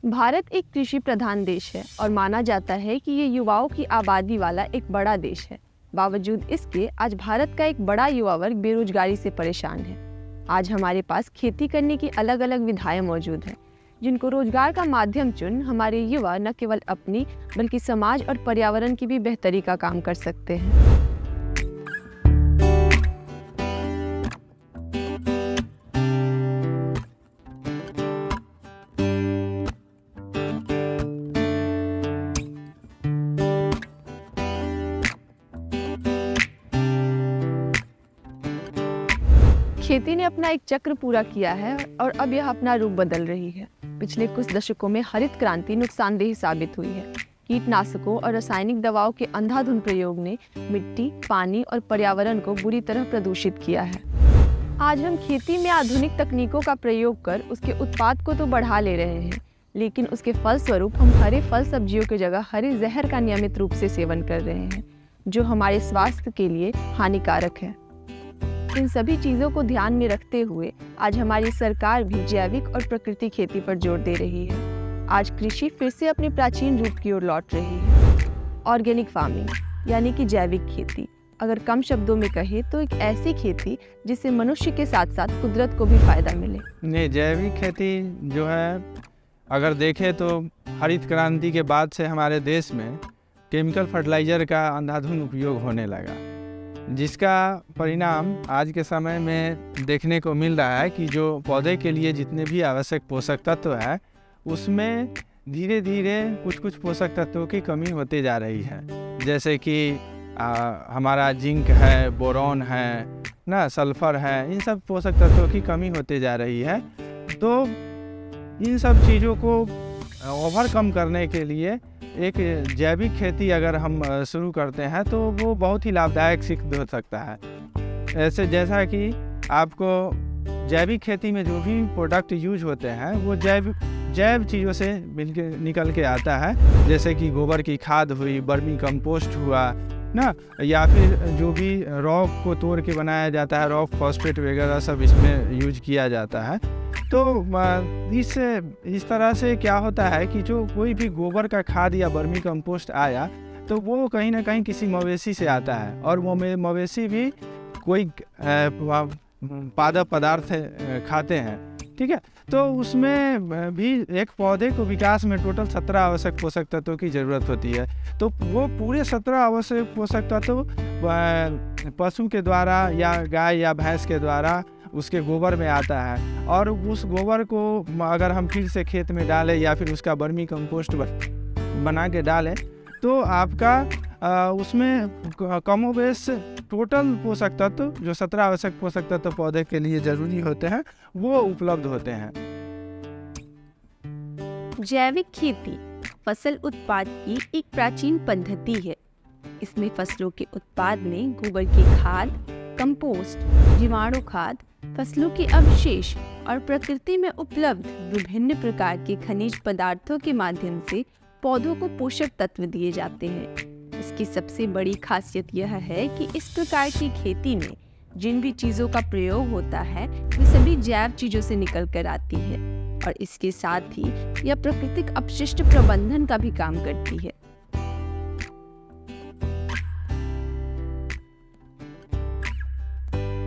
भारत एक कृषि प्रधान देश है और माना जाता है कि ये युवाओं की आबादी वाला एक बड़ा देश है। बावजूद इसके आज भारत का एक बड़ा युवा वर्ग बेरोजगारी से परेशान है। आज हमारे पास खेती करने की अलग अलग विधाएं मौजूद हैं, जिनको रोजगार का माध्यम चुन हमारे युवा न केवल अपनी बल्कि समाज और पर्यावरण की भी बेहतरी का काम कर सकते हैं। खेती ने अपना एक चक्र पूरा किया है और अब यह अपना रूप बदल रही है। पिछले कुछ दशकों में हरित क्रांति नुकसानदेह साबित हुई है। कीटनाशकों और रासायनिक दवाओं के अंधाधुंध प्रयोग ने मिट्टी, पानी और पर्यावरण को बुरी तरह प्रदूषित किया है। आज हम खेती में आधुनिक तकनीकों का प्रयोग कर उसके उत्पाद को तो बढ़ा ले रहे हैं, लेकिन उसके फलस्वरूप हम हरे फल सब्जियों की जगह हरे जहर का नियमित रूप से सेवन कर रहे हैं, जो हमारे स्वास्थ्य के लिए हानिकारक है। इन सभी चीजों को ध्यान में रखते हुए आज हमारी सरकार भी जैविक और प्राकृतिक खेती पर जोर दे रही है। आज कृषि फिर से अपने प्राचीन रूप की ओर लौट रही है। ऑर्गेनिक फार्मिंग यानी कि जैविक खेती, अगर कम शब्दों में कहे तो एक ऐसी खेती जिससे मनुष्य के साथ साथ कुदरत को भी फायदा मिले। नहीं, जैविक खेती जो है अगर देखें तो हरित क्रांति के बाद से हमारे देश में केमिकल फर्टिलाइज़र का अंधाधुंध उपयोग होने लगा, जिसका परिणाम आज के समय में देखने को मिल रहा है कि जो पौधे के लिए जितने भी आवश्यक पोषक तत्व है उसमें धीरे धीरे कुछ पोषक तत्वों की कमी होती जा रही है। जैसे कि हमारा जिंक है, बोरॉन है ना, सल्फर है, इन सब पोषक तत्वों की कमी होती जा रही है। तो इन सब चीज़ों को ओवरकम करने के लिए एक जैविक खेती अगर हम शुरू करते हैं तो वो बहुत ही लाभदायक सिद्ध हो सकता है। ऐसे जैसा कि आपको जैविक खेती में जो भी प्रोडक्ट यूज होते हैं वो जैव चीज़ों से निकल के आता है, जैसे कि गोबर की खाद हुई, वर्मी कंपोस्ट हुआ ना, या फिर जो भी रॉक को तोड़ के बनाया जाता है, रॉक फॉस्फेट वगैरह सब इसमें यूज किया जाता है। तो इस तरह से क्या होता है कि जो कोई भी गोबर का खाद या वर्मी कंपोस्ट आया तो वो कहीं ना कहीं किसी मवेशी से आता है, और वो मवेशी भी कोई पादप पदार्थ खाते हैं, ठीक है। तो उसमें भी एक पौधे को विकास में टोटल 17 आवश्यक पोषक तत्वों की ज़रूरत होती है। तो वो पूरे 17 आवश्यक पोषक तत्व पशु के द्वारा या गाय या भैंस के द्वारा उसके गोबर में आता है, और उस गोबर को अगर हम फिर से खेत में डालें या फिर उसका वर्मी कंपोस्ट बना के डालें तो आपका उसमें कमोबेश टोटल पोषक तत्व जो 17 आवश्यक पोषक तत्व पौधे के लिए ज़रूरी होते हैं वो उपलब्ध होते हैं। जैविक खेती फसल उत्पाद की एक प्राचीन पद्धति है। इसमें फसलों के उत्पाद में गोबर की खाद, कंपोस्ट, जीवाणु खाद, फसलों के अवशेष और प्रकृति में उपलब्ध विभिन्न प्रकार के खनिज पदार्थों के माध्यम से पौधों को पोषक तत्व दिए जाते हैं। इसकी सबसे बड़ी खासियत यह है कि इस प्रकार की खेती में जिन भी चीज़ों का प्रयोग होता है वे सभी जैव चीज़ों से निकल कर आती है, और इसके साथ ही यह प्राकृतिक अपशिष्ट प्रबंधन का भी काम करती है।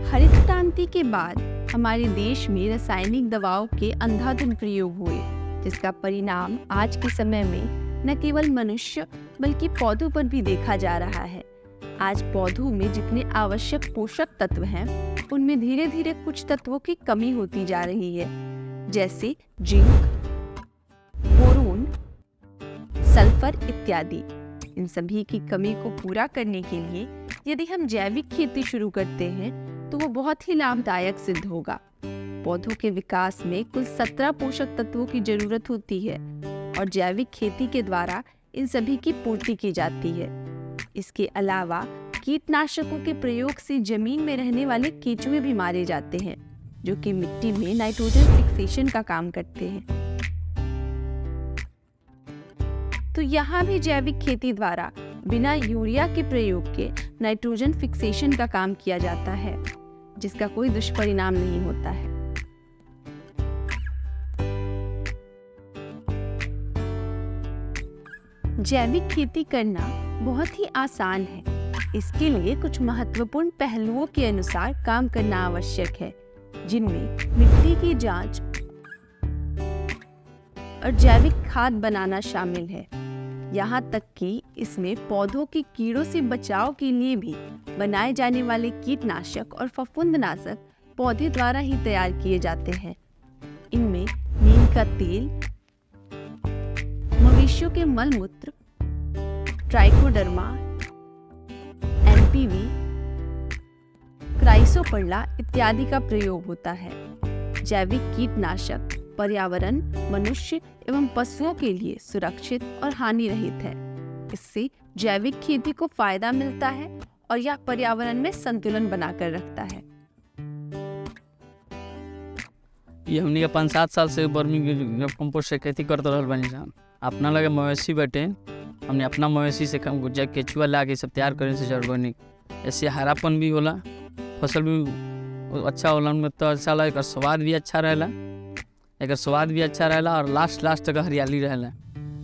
हरित क्रांति के बाद हमारे देश में रासायनिक दवाओं के अंधाधुंध प्रयोग हुए, जिसका परिणाम आज के समय में न केवल मनुष्य बल्कि पौधों पर भी देखा जा रहा है। आज पौधों में जितने आवश्यक पोषक तत्व हैं उनमें धीरे धीरे कुछ तत्वों की कमी होती जा रही है, जैसे जिंक, बोरोन, सल्फर इत्यादि। इन सभी की कमी को पूरा करने के लिए यदि हम जैविक खेती शुरू करते हैं तो वो बहुत ही लाभदायक सिद्ध होगा। पौधों के विकास में कुल 17 पोषक तत्वों की जरूरत होती है और जैविक खेती के द्वारा इन सभी की पूर्ति की जाती है। इसके अलावा कीटनाशकों के प्रयोग से जमीन में रहने वाले केंचुए भी मारे जाते हैं, जो कि मिट्टी में नाइट्रोजन फिक्सेशन का काम करते हैं। तो यहाँ भी जैविक खेती द्वारा बिना यूरिया के प्रयोग के नाइट्रोजन फिक्सेशन का काम किया जाता है, जिसका कोई दुष्परिणाम नहीं होता है। जैविक खेती करना बहुत ही आसान है। इसके लिए कुछ महत्वपूर्ण पहलुओं के अनुसार काम करना आवश्यक है, जिनमें मिट्टी की जांच और जैविक खाद बनाना शामिल है। यहाँ तक कि इसमें पौधों के कीड़ों से बचाव के लिए भी बनाए जाने वाले कीटनाशक और फफूंदनाशक पौधे द्वारा ही तैयार किए जाते हैं। इनमें नीम का तेल, मवेशियों के मलमूत्र, ट्राइकोडर्मा, एनपीवी, क्राइसोपर्ला इत्यादि का प्रयोग होता है। जैविक कीटनाशक पर्यावरण, मनुष्य एवं पशुओं के लिए सुरक्षित और हानि रहित है। इससे जैविक खेती को फायदा मिलता है और यह पर्यावरण में संतुलन बनाकर रखता है। ये हमनी के 5-7 साल से वर्मी कंपोस्ट से खेती करते रहल बानी सन। अपना लगे मवेशी बाटे, हमने अपना मवेशी से केचुआ ला के सब तैयार करे से ऑर्गेनिक। ऐसे हरापन भी होला, फसल भी अच्छा होला, उनमें तो अच्छा लगे, एकर स्वाद भी अच्छा रहेला और लास्ट तक हरियाली रहेला।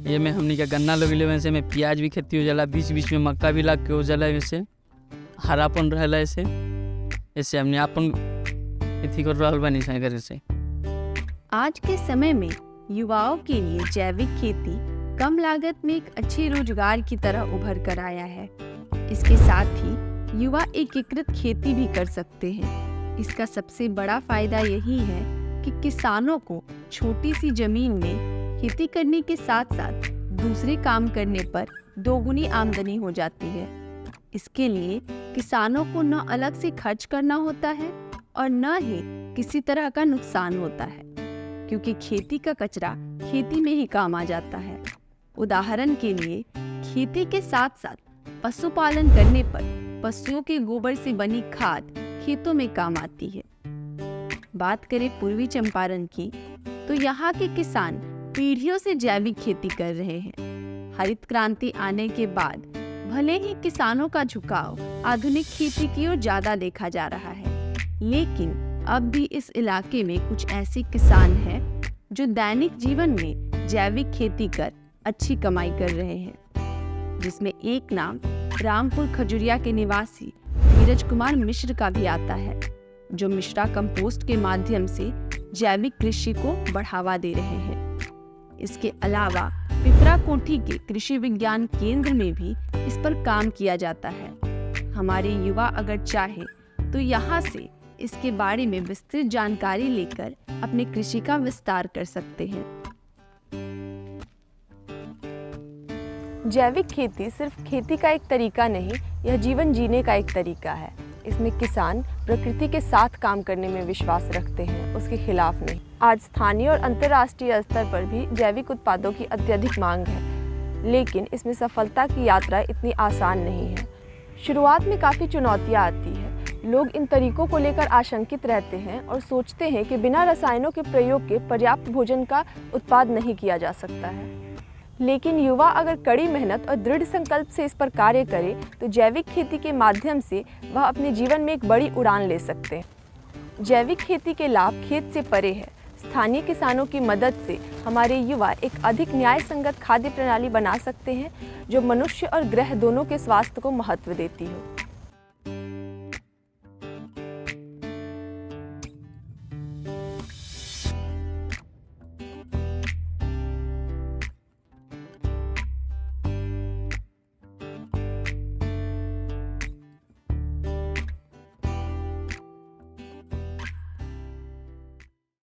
ये में हमनी के गन्ना लगेले, वैसे में प्याज भी खेती हो जाला, बीच में मक्का भी लग के हो जाला। वैसे हरापन रहेला, ऐसे हमने अपन खेती कर रहल बानी सन। से आज के समय में युवाओं के लिए जैविक खेती कम लागत में एक अच्छे रोजगार की तरह उभर कर आया है। इसके साथ ही युवा एकीकृत खेती भी कर सकते हैं। इसका सबसे बड़ा फायदा यही है कि किसानों को छोटी सी जमीन में खेती करने के साथ साथ दूसरे काम करने पर दोगुनी आमदनी हो जाती है। इसके लिए किसानों को न अलग से खर्च करना होता है और न ही किसी तरह का नुकसान होता है, क्योंकि खेती का कचरा खेती में ही काम आ जाता है। उदाहरण के लिए खेती के साथ साथ पशुपालन करने पर पशुओं के गोबर से बनी खाद खेतों में काम आती है। बात करें पूर्वी चंपारण की, तो यहाँ के किसान पीढ़ियों से जैविक खेती कर रहे हैं। हरित क्रांति आने के बाद भले ही किसानों का झुकाव आधुनिक खेती की ओर ज्यादा देखा जा रहा है, लेकिन अब भी इस इलाके में कुछ ऐसे किसान हैं जो दैनिक जीवन में जैविक खेती कर अच्छी कमाई कर रहे हैं, जिसमें एक नाम रामपुर खजुरिया के निवासी धीरज कुमार मिश्र का भी आता है, जो मिश्रा कंपोस्ट के माध्यम से जैविक कृषि को बढ़ावा दे रहे हैं। इसके अलावा पिपरा कोठी के कृषि विज्ञान केंद्र में भी इस पर काम किया जाता है। हमारे युवा अगर चाहे तो यहाँ से इसके बारे में विस्तृत जानकारी लेकर अपने कृषि का विस्तार कर सकते हैं। जैविक खेती सिर्फ खेती का एक तरीका नहीं, यह जीवन जीने का एक तरीका है। इसमें किसान प्रकृति के साथ काम करने में विश्वास रखते हैं, उसके खिलाफ नहीं। आज स्थानीय और अंतर्राष्ट्रीय स्तर पर भी जैविक उत्पादों की अत्यधिक मांग है, लेकिन इसमें सफलता की यात्रा इतनी आसान नहीं है। शुरुआत में काफ़ी चुनौतियाँ आती है। लोग इन तरीकों को लेकर आशंकित रहते हैं और सोचते हैं कि बिना रसायनों के प्रयोग के पर्याप्त भोजन का उत्पाद नहीं किया जा सकता है। लेकिन युवा अगर कड़ी मेहनत और दृढ़ संकल्प से इस पर कार्य करे तो जैविक खेती के माध्यम से वह अपने जीवन में एक बड़ी उड़ान ले सकते हैं। जैविक खेती के लाभ खेत से परे है। स्थानीय किसानों की मदद से हमारे युवा एक अधिक न्याय संगत खाद्य प्रणाली बना सकते हैं, जो मनुष्य और ग्रह दोनों के स्वास्थ्य को महत्व देती हो।